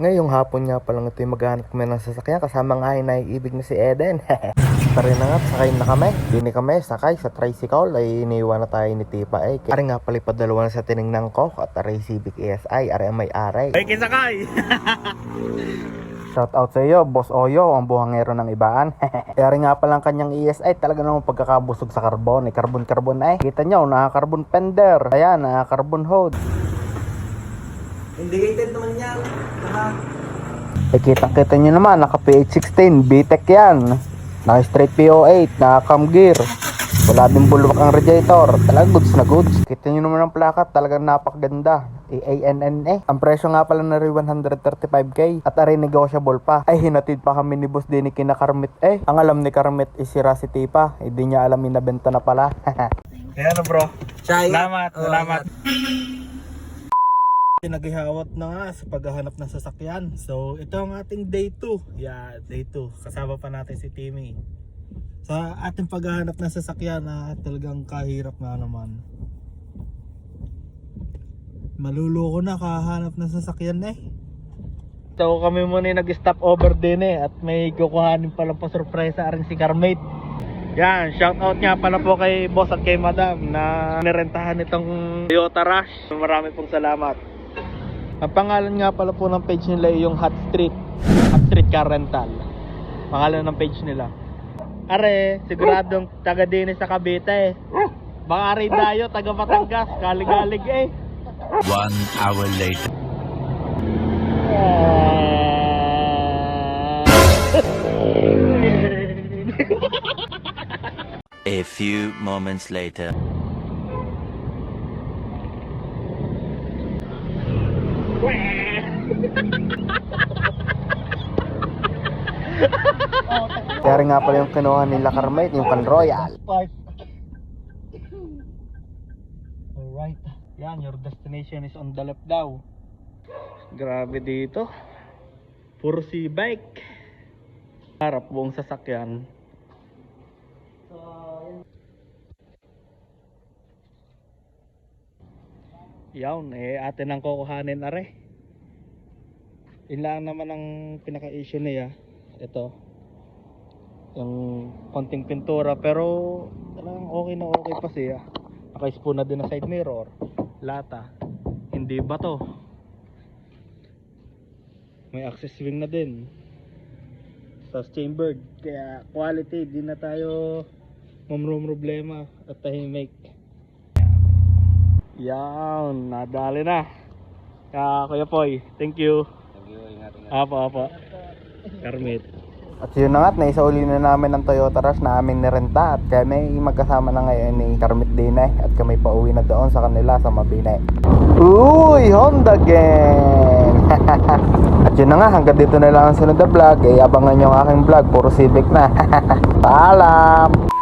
Ngayong hapon nga palang ito yung maghanap kami ng sasakyan kasama nga yung naiibig na si Eden. Tara na nga, sakay na kami. Dini kami, sakay sa tricycle ay iniwan na tayo ni Tipa eh. Ari nga pala padalawa na sa tinignan ko at aray Civic ESI, ari ang may-ari. Ay, kisakay! Shout out sa iyo, Boss Oyo, ang buhangero ng ibaan. Ari nga palang kanyang ESI, talaga namang pagkakabusog sa carbon. Carbon eh. Kita nyo, naka-carbon fender. Ayan, naka-carbon hood. Indicated naman yan. Kita nyo naman, naka PH16, BTEC yan. Naka straight PO8, naka cam gear. Wala din bulwak ang radiator. Talaga goods na goods. Kita nyo naman ang plaka, talagang napakaganda. ANNA. Ang presyo nga pala na rin 135k at aray negotiable pa. Ay hinatid pa kami ni boss din ni kina Karmit eh. Ang alam ni Karmit is sira si Tipa. Hindi niya alam inabenta na pala. Kaya na bro. Salamat, salamat. Naghihawat na nga sa paghahanap ng sasakyan. So ito ang ating day 2. Yeah, day 2. Kasama pa natin si Timmy. Sa ating paghahanap ng sasakyan na talagang kahirap nga naman. Maluloko na kahanap ng sasakyan eh. So kami muna nag-stop over din eh. At may kukuhanin pala po surpresa aring si Carmate. Yan, shout out nga pala po kay boss at kay madam na nirentahan itong Toyota Rush. Marami pong salamat. Ang pangalan nga pala po ng page nila ay yung Hot Street Car Rental. Pangalan ng page nila. Are, siguradong taga din sa Cavite eh. Baka are dayo, taga Batangas, galig-galig eh. 1 hour later. A few moments later. Kaya nga pala yung kinuha nila Carmate, yung Pan Royal. Alright. Yan, your destination is on the left daw. Grabe dito. Puro si bike. Harap buong sasakyan. Yawn, atin ang kukuhanin are. Yun lang naman ang pinaka-issue niya. Ito. Yung konting pintura pero talagang okay na okay pa siya. Naka-spoon na din ang side mirror. Lata. Hindi ba to? May access swing na din. Tapos chambered. Kaya quality, di na tayo problema at tahimik. Yan, nadali na. Kuya Poy, thank you. Thank you, ingat. Apa. Carmate. At yun na nga, naisauli na namin ng Toyota Rush na aming nirenta. At kami magkasama na ngayon ni Carmate din eh. At kami pauwi na doon sa kanila sa Mabini. Uy, Honda gang! At yun na nga, hanggang dito na lang ang sunod na vlog. Abangan nyo ang aking vlog, puro Civic na. Paalam!